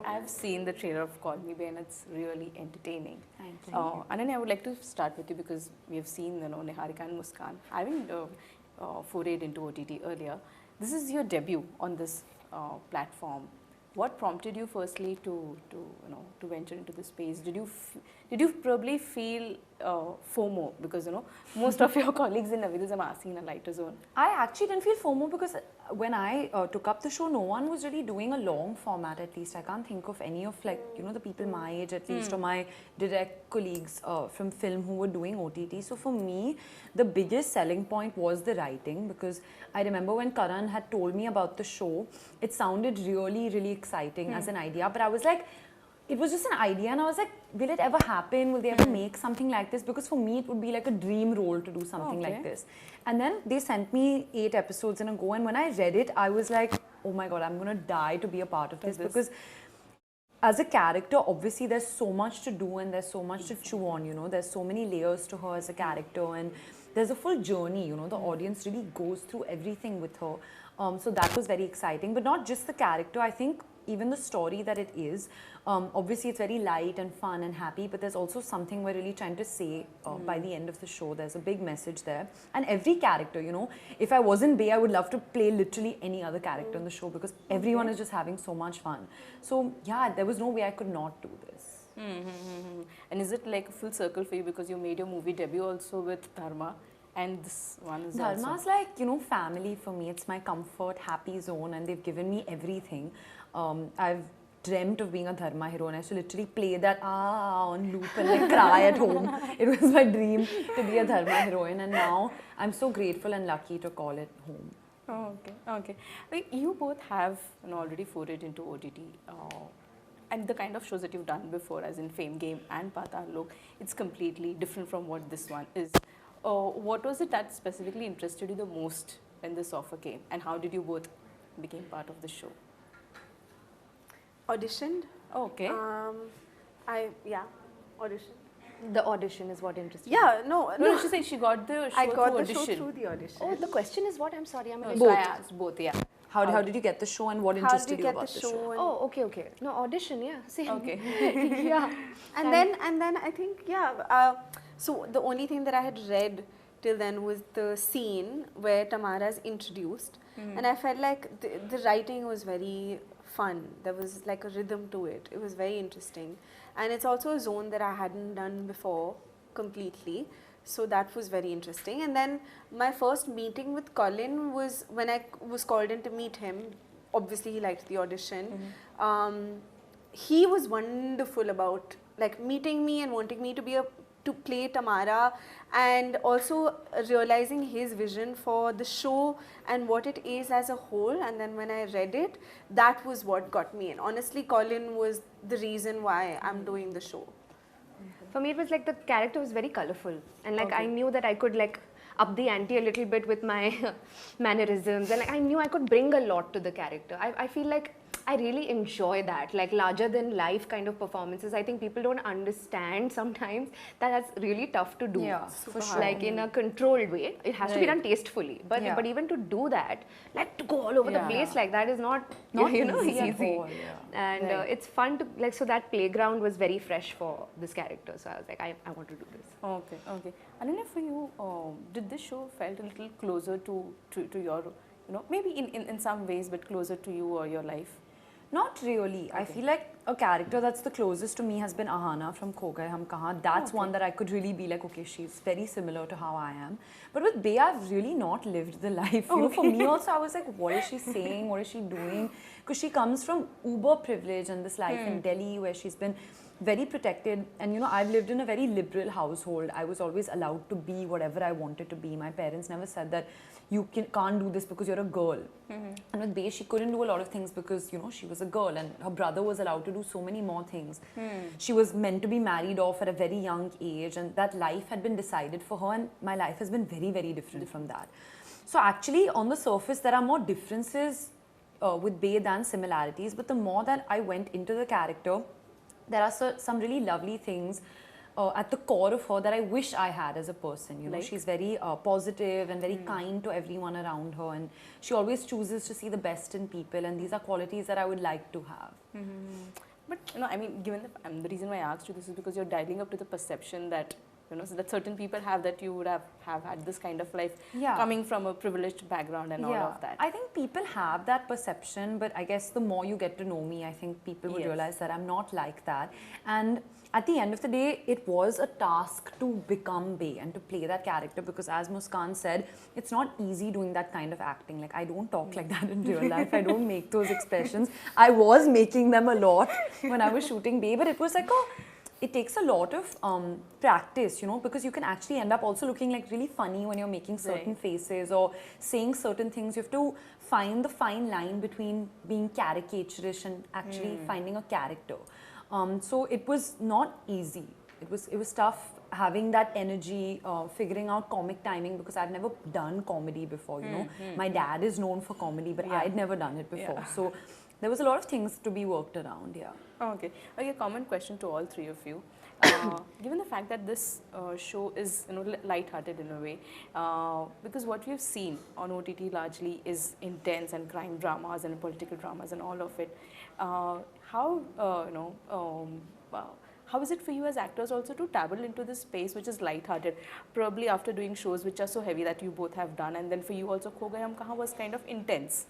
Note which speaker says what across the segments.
Speaker 1: I've seen the trailer of Call Me Bae and it's really entertaining.
Speaker 2: Thank you.
Speaker 1: Ananya, I would like to start with you because we have seen Niharika and Muskan having forayed into OTT earlier. This is your debut on this platform. What prompted you firstly to venture into this space? Did you probably feel FOMO because most of your colleagues in Navidism are seen in a lighter zone?
Speaker 2: I actually didn't feel FOMO because when I took up the show, no one was really doing a long format. At least I can't think of any of the people my age at least or my direct colleagues from film who were doing OTT. So for me, the biggest selling point was the writing, because I remember when Karan had told me about the show, it sounded really, really exciting as an idea. But I was like, it was just an idea, and I was like, will it ever happen? Will they ever make something like this? Because for me, it would be like a dream role to do something like this. And then they sent me 8 episodes in a go, and when I read it, I was like, oh my God, I'm gonna die to be a part of this. Because as a character, obviously there's so much to do and there's so much to chew on, there's so many layers to her as a character, and there's a full journey, the audience really goes through everything with her. So that was very exciting, but not just the character, I think even the story that it is. Obviously it's very light and fun and happy, but there's also something we're really trying to say by the end of the show. There's a big message there. And every character, if I wasn't Bae, I would love to play literally any other character in the show, because everyone is just having so much fun. So yeah, there was no way I could not do this.
Speaker 1: And is it like a full circle for you because you made your movie debut also with Dharma, and this one is
Speaker 2: Dharma's like, family for me. It's my comfort, happy zone, and they've given me everything. I've dreamt of being a Dharma hero, and I used to literally play that on loop and like cry at home. It was my dream to be a Dharma heroine, and now I'm so grateful and lucky to call it home.
Speaker 1: Oh, okay. Like, you both have already forayed into OTT. And the kind of shows that you've done before, as in Fame Game and Patal Lok, it's completely different from what this one is. What was it that specifically interested you the most when this offer came, and how did you both become part of the show?
Speaker 3: Auditioned.
Speaker 1: Okay.
Speaker 3: Auditioned.
Speaker 4: The audition is what interested
Speaker 3: Yeah,
Speaker 1: No, she said she got the show
Speaker 3: I got
Speaker 1: through
Speaker 3: the
Speaker 1: audition.
Speaker 3: show through the audition.
Speaker 4: Oh, the question is what? I'm sorry, I'm
Speaker 1: Both. I asked both, yeah.
Speaker 2: How did you get the show, and what interested you about the show?
Speaker 4: Oh, okay. No, audition, yeah. Same.
Speaker 1: Okay.
Speaker 4: Yeah.
Speaker 3: And then I think, so the only thing that I had read till then was the scene where Tamara is introduced, and I felt like the writing was very fun. There was like a rhythm to it. It was very interesting, and it's also a zone that I hadn't done before completely. So that was very interesting. And then my first meeting with Colin was when I was called in to meet him. Obviously he liked the audition. He was wonderful about like meeting me and wanting me to play Tamara, and also realizing his vision for the show and what it is as a whole. And then when I read it, that was what got me in. Honestly, Colin was the reason why I'm doing the show.
Speaker 4: For me, it was like the character was very colorful, and like I knew that I could like up the ante a little bit with my mannerisms, and like, I knew I could bring a lot to the character. I feel like I really enjoy that, like larger than life kind of performances. I think people don't understand sometimes that that's really tough to do.
Speaker 2: Yeah, for sure.
Speaker 4: Like in a controlled way. It has to be done tastefully. But even to do that, like to go all over the place like that is not easy. And it's fun to like, so that playground was very fresh for this character. So I was like, I want to do this.
Speaker 1: Okay. Ananya, for you, did this show felt a little closer to your, maybe in some ways, but closer to you or your life?
Speaker 2: Not really. I feel like a character that's the closest to me has been Ahana from Kho Gaye Hum Kahan. That's one that I could really be like, okay, she's very similar to how I am. But with Bae, I've really not lived the life. For me also, I was like, what is she saying? What is she doing? Because she comes from uber privilege and this life in Delhi where she's been very protected. And I've lived in a very liberal household. I was always allowed to be whatever I wanted to be. My parents never said that you can't do this because you're a girl. And with Bae, she couldn't do a lot of things because, she was a girl, and her brother was allowed to do so many more things. She was meant to be married off at a very young age, and that life had been decided for her, and my life has been very, very different from that. So actually, on the surface, there are more differences with Bae than similarities, but the more that I went into the character, there are some really lovely things at the core of her that I wish I had as a person. Like? She's very positive and very kind to everyone around her, and she always chooses to see the best in people, and these are qualities that I would like to have.
Speaker 1: But I mean, given the reason why I asked you this is because you're dialing up to the perception that so that certain people have, that you would have had this kind of life coming from a privileged background and all of that.
Speaker 2: I think people have that perception, but I guess the more you get to know me, I think people would realize that I'm not like that. And at the end of the day, it was a task to become Bae and to play that character, because as Muskan said, it's not easy doing that kind of acting. Like, I don't talk like that in real life. I don't make those expressions. I was making them a lot when I was shooting Bae, but it was like it takes a lot of practice, because you can actually end up also looking like really funny when you're making certain faces or saying certain things. You have to find the fine line between being caricaturish and actually finding a character. So it was not easy. It was tough having that energy, figuring out comic timing, because I'd never done comedy before, My dad is known for comedy, but I'd never done it before. So there was a lot of things to be worked around,
Speaker 1: Okay, a common question to all three of you. Given the fact that this show is light-hearted in a way, because what we've seen on OTT largely is intense and crime dramas and political dramas and all of it. How is it for you as actors also to dabble into this space which is light-hearted, probably after doing shows which are so heavy that you both have done, and then for you also Kho Gaye Hum Kahan was kind of intense?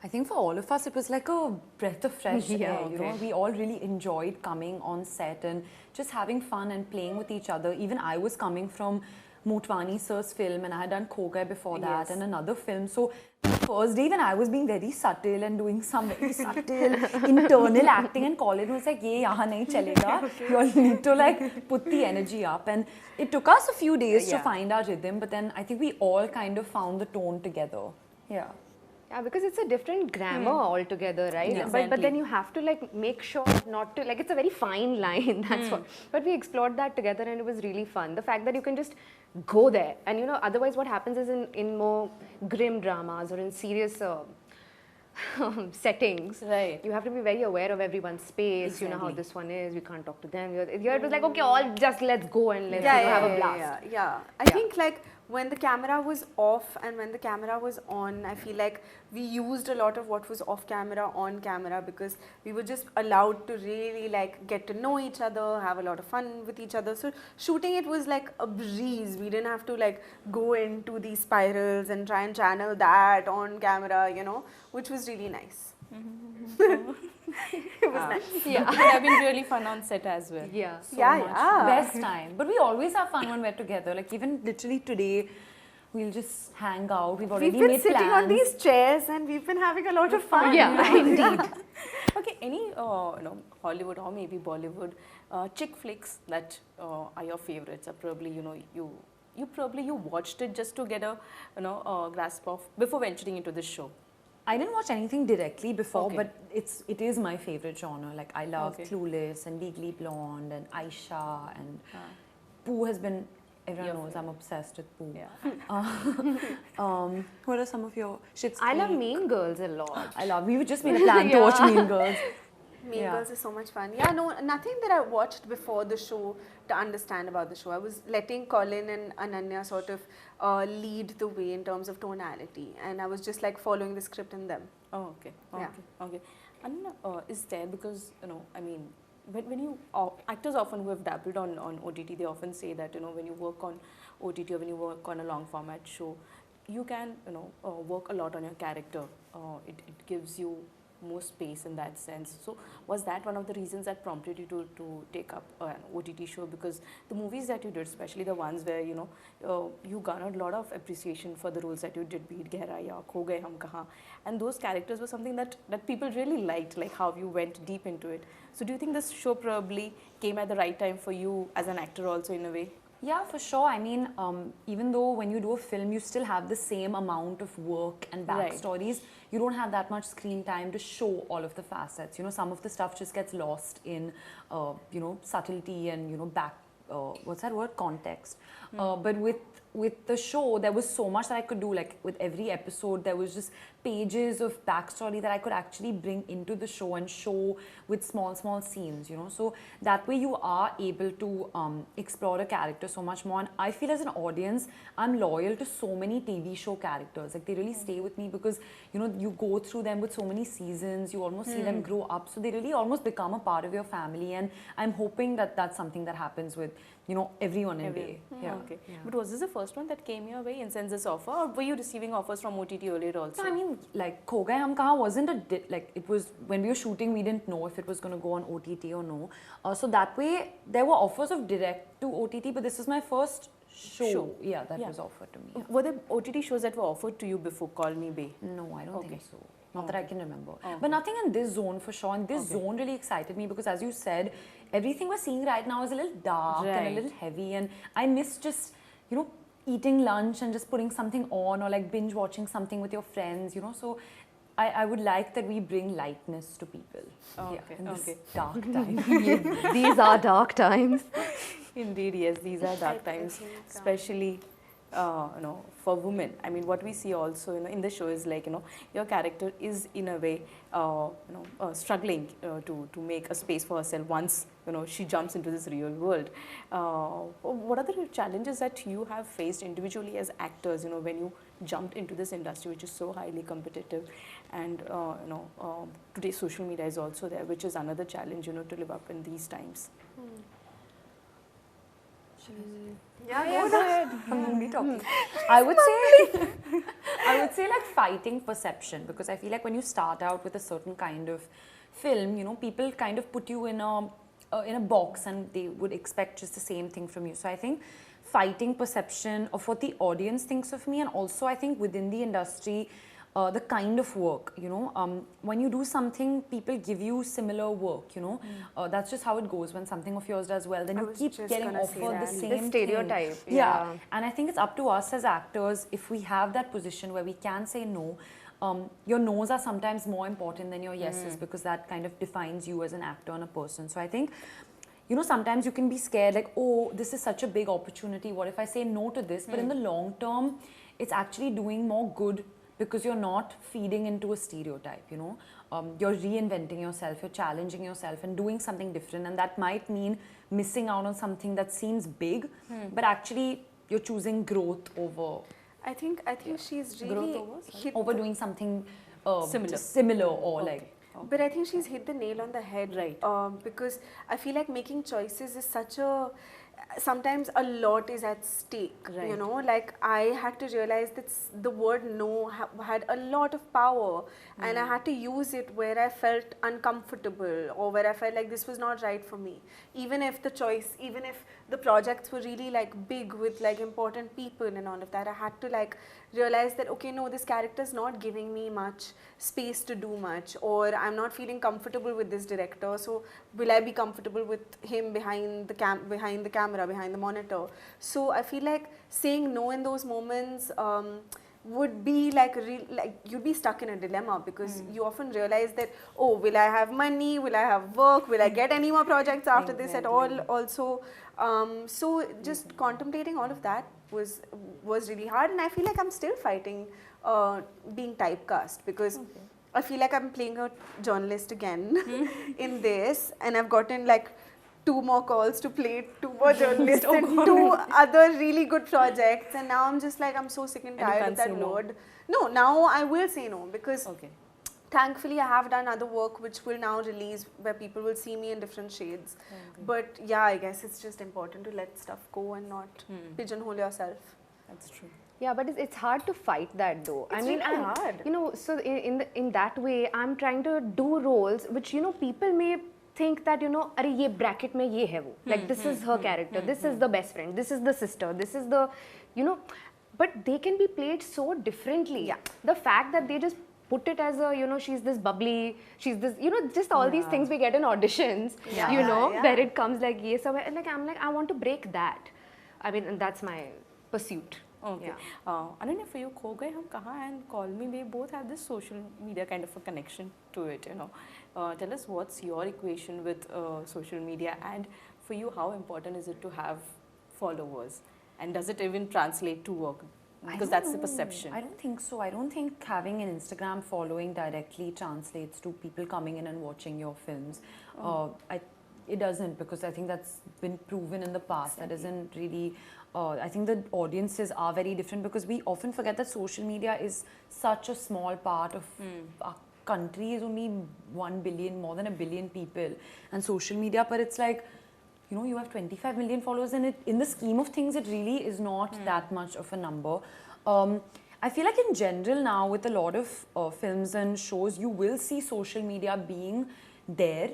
Speaker 2: I think for all of us, it was like a breath of fresh air. We all really enjoyed coming on set and just having fun and playing with each other. Even I was coming from Motwane sir's film, and I had done Kho Gaye before that and another film. So the first day when I was being very subtle and doing some very subtle internal acting, and Colin was like, "Ye yahan nahi chalega. You need to like put the energy up." And it took us a few days to find our rhythm, but then I think we all kind of found the tone together. Yeah,
Speaker 4: because it's a different grammar altogether, right?
Speaker 1: Yeah,
Speaker 4: but then you have to like make sure not to, like, it's a very fine line, that's what. But we explored that together and it was really fun. The fact that you can just go there, and otherwise what happens is in more grim dramas or in serious settings, you have to be very aware of everyone's space. You know how this one is, we can't talk to them. Here it was like, okay, all just let's go and let's have a blast.
Speaker 3: I think like when the camera was off and when the camera was on, I feel like we used a lot of what was off camera on camera, because we were just allowed to really like get to know each other, have a lot of fun with each other. So shooting it was like a breeze. We didn't have to like go into these spirals and try and channel that on camera, which was really nice. It was nice.
Speaker 1: It would have been really fun on set as well.
Speaker 2: So much. Best time. But we always have fun when we're together. Like even literally today, we'll just hang out. We've already
Speaker 3: been
Speaker 2: made
Speaker 3: sitting
Speaker 2: plans
Speaker 3: on these chairs and we've been having a lot of fun.
Speaker 4: Indeed.
Speaker 1: Okay, any Hollywood or maybe Bollywood chick flicks that are your favorites? Or probably you watched it just to get a grasp of before venturing into this show.
Speaker 2: I didn't watch anything directly before, but it is my favorite genre. Like I love Clueless and Legally Blonde and Aisha, and Pooh has been, everyone knows I'm obsessed with Pooh. What are some of your shits?
Speaker 4: I love Mean Girls a lot.
Speaker 2: We just made a plan to watch Mean Girls.
Speaker 3: Mean Girls is so much fun. Nothing that I watched before the show to understand about the show. I was letting Colin and Ananya sort of lead the way in terms of tonality, and I was just like following the script in them.
Speaker 1: Oh, okay. Ananya, is there, because I mean, when you actors often who have dabbled on OTT, they often say that when you work on OTT or when you work on a long format show, you can work a lot on your character. It gives you more space in that sense. So was that one of the reasons that prompted you to take up an OTT show? Because the movies that you did, especially the ones where you garnered a lot of appreciation for the roles that you did, be it Gehraiya, Kho Gaye Hum Kahan, and those characters were something that people really liked, like how you went deep into it. So do you think this show probably came at the right time for you as an actor also in a way?
Speaker 2: Yeah, for sure. I mean, even though when you do a film, you still have the same amount of work and backstories, you don't have that much screen time to show all of the facets. Some of the stuff just gets lost in, subtlety and, what's that word? Context. But with with the show, there was so much that I could do. Like with every episode, there was just pages of backstory that I could actually bring into the show and show with small scenes, you know. So that way you are able to explore a character so much more. And I feel as an audience, I'm loyal to so many TV show characters. Like they really stay with me because, you know, you go through them with so many seasons, you almost see them grow up. So they really almost become a part of your family. And I'm hoping that that's something that happens with, you know, everyone in Bay.
Speaker 1: Yeah. Okay. But was this the first one that came your way in sense this offer, or were you receiving offers from OTT earlier also?
Speaker 2: No, I mean, like Kho Gaye Hum Kahan wasn't like it was when we were shooting, we didn't know if it was going to go on OTT or no. So that way there were offers of direct to OTT, but this is my first show. Yeah, that was offered to me. Yeah.
Speaker 1: Were there OTT shows that were offered to you before Call Me Bae?
Speaker 2: No, I don't think so. Not that I can remember. But nothing in this zone for sure. And this zone really excited me because, as you said, everything we're seeing right now is a little dark and a little heavy. And I miss just, you know, eating lunch and just putting something on, or like binge watching something with your friends, you know. So I would like that we bring lightness to people in this dark time.
Speaker 4: These are dark times.
Speaker 1: Indeed, yes, these are dark times, especially you know, for women. I mean, what we see also, you know, in the show is like, you know, your character is in a way, struggling to make a space for herself once, you know, she jumps into this real world. What are the challenges that you have faced individually as actors, you know, when you jumped into this industry, which is so highly competitive, and you know, today's social media is also there, which is another challenge, you know, to live up in these times.
Speaker 3: Yeah, go ahead.
Speaker 2: I'm only talking. I would say like fighting perception, because I feel like when you start out with a certain kind of film, you know, people kind of put you in a box and they would expect just the same thing from you. So I think fighting perception of what the audience thinks of me, and also I think within the industry, the kind of work, you know, when you do something, people give you similar work, you know. That's just how it goes. When something of yours does well, then you keep getting offered the same
Speaker 4: The stereotype.
Speaker 2: thing. Yeah. And I think it's up to us as actors, if we have that position where we can say no. Your no's are sometimes more important than your yeses, because that kind of defines you as an actor and a person. So I think, you know, sometimes you can be scared like, oh, this is such a big opportunity. What if I say no to this? But in the long term, it's actually doing more good, because you're not feeding into a stereotype, you know. You're reinventing yourself, you're challenging yourself and doing something different. And that might mean missing out on something that seems big, but actually you're choosing growth over...
Speaker 3: I think she's really hit
Speaker 2: over doing something
Speaker 1: similar
Speaker 2: or like...
Speaker 3: But I think she's hit the nail on the head,
Speaker 1: right?
Speaker 3: Because I feel like making choices is such a... Sometimes a lot is at stake, you know, like I had to realize that the word no had a lot of power, and I had to use it where I felt uncomfortable or where I felt like this was not right for me. Even if the projects were really like big with like important people and all of that, I had to like realize that, okay, no, this character is not giving me much space to do much, or I'm not feeling comfortable with this director, so will I be comfortable with him behind the camera, behind the monitor? So I feel like saying no in those moments would be like you'd be stuck in a dilemma, because you often realize that, oh, will I have money, will I have work, will I get any more projects after this at all also. So just contemplating all of that was really hard, and I feel like I'm still fighting being typecast, because I feel like I'm playing a journalist again in this, and I've gotten like 2 more calls to play 2 more journalists and 2 other really good projects, and now I'm just like, I'm so sick and tired of that word. No, now I will say no, because thankfully I have done other work which will now release, where people will see me in different shades. But yeah, I guess it's just important to let stuff go and not pigeonhole yourself.
Speaker 1: That's true.
Speaker 4: Yeah, but it's hard to fight that though.
Speaker 3: It's really hard.
Speaker 4: You know, so in that way, I'm trying to do roles which, you know, people may think that, you know, are ye bracket mein ye hai wo. Like this is her character, this is the best friend, this is the sister, this is the, you know, but they can be played so differently.
Speaker 3: Yeah.
Speaker 4: The fact that they just put it as a, you know, she's this bubbly, she's this, you know, just all these things we get in auditions, you know, where it comes like, yes, and like, I'm like, I want to break that. I mean, and that's my pursuit.
Speaker 1: Okay. Ananya, for you, Kho Gaye Hum Kahan and Call Me Bae both have this social media kind of a connection to it, you know. Tell us what's your equation with social media, and for you, how important is it to have followers? And does it even translate to work? Because that's the perception.
Speaker 2: I don't think so. I don't think having an Instagram following directly translates to people coming in and watching your films. It doesn't, because I think that's been proven in the past. That doesn't really. I think the audiences are very different, because we often forget that social media is such a small part of our country. Is only 1 billion, more than 1 billion people, and social media. But it's like, you know, you have 25 million followers, and in the scheme of things, it really is not that much of a number. I feel like in general now, with a lot of films and shows, you will see social media being there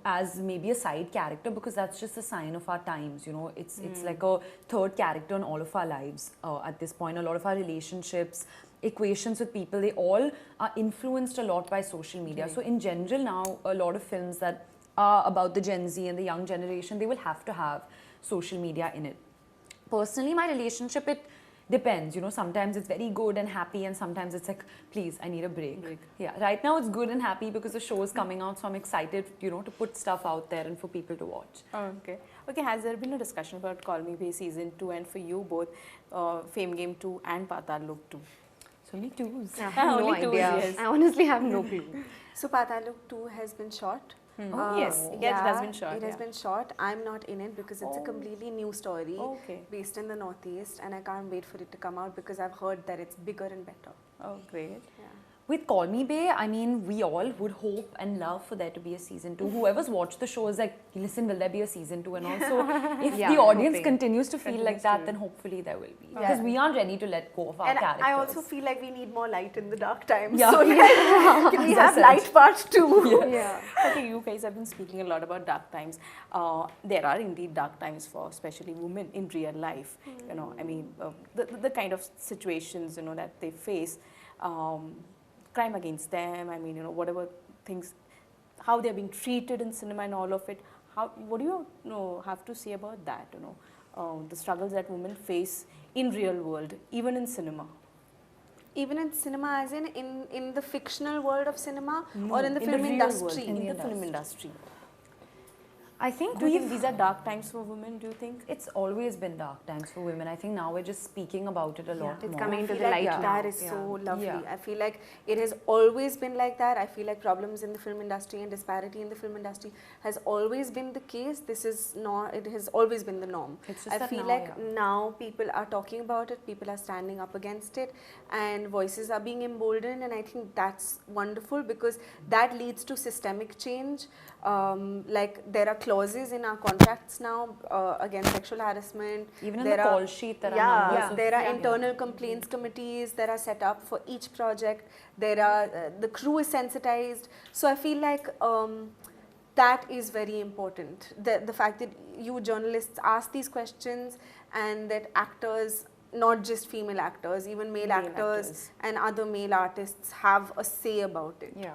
Speaker 2: as maybe a side character, because that's just a sign of our times. You know, it's like a third character in all of our lives at this point. A lot of our relationships, equations with people, they all are influenced a lot by social media. So in general now, a lot of films that are about the Gen Z and the young generation, they will have to have social media in it. Personally, my relationship, it depends. You know, sometimes it's very good and happy, and sometimes it's like, please, I need a break. Yeah, right now it's good and happy because the show is coming out, so I'm excited, you know, to put stuff out there and for people to watch.
Speaker 1: Okay. Okay, has there been a discussion about Call Me Bae season 2, and for you both, Fame Game 2 and Patal Lok 2?
Speaker 2: So only twos.
Speaker 4: I have no
Speaker 1: Only twos,
Speaker 4: idea.
Speaker 1: yes.
Speaker 4: I honestly have no clue.
Speaker 3: So Patal Lok 2 has been shot.
Speaker 1: Yes, it has been shot.
Speaker 3: It has been shot. I'm not in it because it's a completely new story based in the Northeast, and I can't wait for it to come out because I've heard that it's bigger and better.
Speaker 1: Oh, great.
Speaker 3: Yeah.
Speaker 2: With Call Me Bae, I mean, we all would hope and love for there to be a season 2. Whoever's watched the show is like, listen, will there be a season 2? And also, if the audience continues to feel like that, then hopefully there will be. Because we aren't ready to let go of our characters.
Speaker 3: I also feel like we need more light in the dark times.
Speaker 2: Yeah.
Speaker 3: So can we have light part 2?
Speaker 2: Yeah.
Speaker 1: Okay, you guys have been speaking a lot about dark times. There are indeed dark times for especially women in real life. You know, I mean, the kind of situations, you know, that they face. Crime against them, I mean, you know, whatever things, how they're being treated in cinema and all of it. What do you have to say about that, you know, the struggles that women face in real world, even in cinema?
Speaker 3: Even in cinema, as in the fictional world of cinema, or in the
Speaker 1: in
Speaker 3: film
Speaker 1: the real
Speaker 3: industry?
Speaker 1: world, in the film industry.
Speaker 2: I think
Speaker 1: Do you think these are dark times for women, do you think?
Speaker 2: It's always been dark times for women. I think now we're just speaking about it a lot
Speaker 4: It's
Speaker 2: more.
Speaker 4: coming
Speaker 3: I
Speaker 4: into
Speaker 3: feel
Speaker 4: the
Speaker 3: like
Speaker 4: light now.
Speaker 3: that is so lovely.
Speaker 2: Yeah.
Speaker 3: I feel like it has always been like that. I feel like problems in the film industry and disparity in the film industry has always been the case. This is not, it has always been the norm.
Speaker 2: It's just
Speaker 3: I
Speaker 2: that
Speaker 3: feel
Speaker 2: now,
Speaker 3: like now people are talking about it, people are standing up against it, and voices are being emboldened, and I think that's wonderful because that leads to systemic change. Like there are clauses in our contracts now against sexual harassment.
Speaker 2: Even in the call sheet, there are numbers of,
Speaker 3: there are internal complaints committees that are set up for each project. There are the crew is sensitized. So I feel like that is very important. The fact that you journalists ask these questions, and that actors, not just female actors, even male actors and other male artists have a say about it.
Speaker 2: Yeah.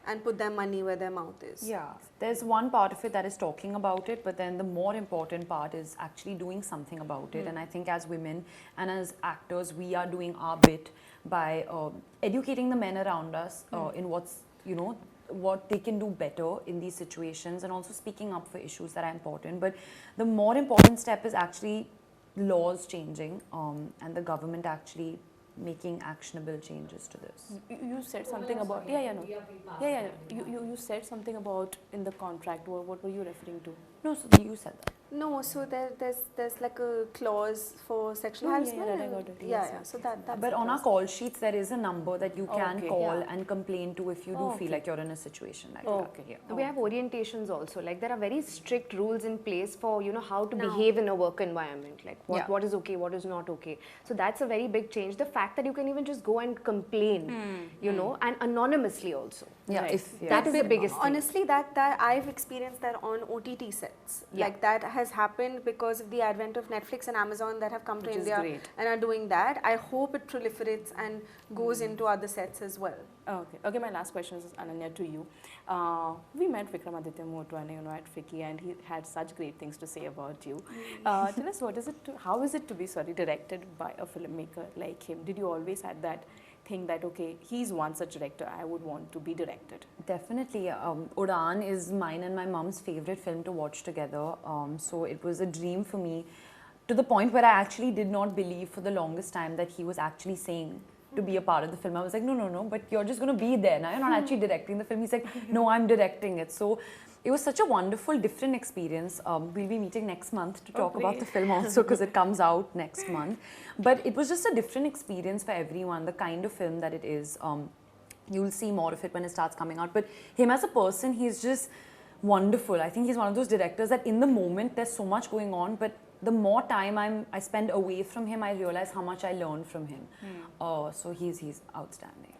Speaker 3: And put their money where their mouth is.
Speaker 2: Yeah, there's one part of it that is talking about it, but then the more important part is actually doing something about it. And I think as women and as actors, we are doing our bit by educating the men around us in what's, you know, what they can do better in these situations, and also speaking up for issues that are important. But the more important step is actually laws changing and the government actually making actionable changes to this.
Speaker 1: You said something about you said something about in the contract. What were you referring to?
Speaker 2: No, so you said that.
Speaker 3: No, so there's like a clause for sexual harassment.
Speaker 1: I got it.
Speaker 3: So that's
Speaker 2: But
Speaker 3: the
Speaker 2: on our
Speaker 3: clause.
Speaker 2: call sheets, there is a number that you can call
Speaker 3: Yeah.
Speaker 2: and complain to if you do feel like you're in a situation like that. Yeah.
Speaker 4: We have orientations also. Like there are very strict rules in place for, you know, how to behave in a work environment. Like what is okay, what is not okay. So that's a very big change. The fact that you can even just go and complain, you know, and anonymously also.
Speaker 2: Yeah,
Speaker 1: Right.
Speaker 4: That is the biggest thing.
Speaker 3: Honestly, that I've experienced that on OTT sets. Like that has happened because of the advent of Netflix and Amazon that have come to
Speaker 1: Which is
Speaker 3: India
Speaker 1: great.
Speaker 3: and are doing that. I hope it proliferates and goes into other sets as well.
Speaker 1: Okay, my last question is, Ananya, to you. We met Vikramaditya Motwane, you know, at FICCI, and he had such great things to say about you. Tell us, how is it to be directed by a filmmaker like him? Did you always have that thing that, okay, he's one such director, I would want to be directed?
Speaker 2: Definitely. Udaan is mine and my mom's favorite film to watch together. So it was a dream for me to the point where I actually did not believe for the longest time that he was actually saying to be a part of the film. I was like, no, but you're just going to be there now. You're not actually directing the film. He's like, no, I'm directing it. So it was such a wonderful, different experience. We'll be meeting next month to talk about the film also because it comes out next month. But it was just a different experience for everyone, the kind of film that it is. You'll see more of it when it starts coming out. But him as a person, he's just wonderful. I think he's one of those directors that in the moment, there's so much going on, but the more time I spend away from him, I realize how much I learn from him. So he's outstanding.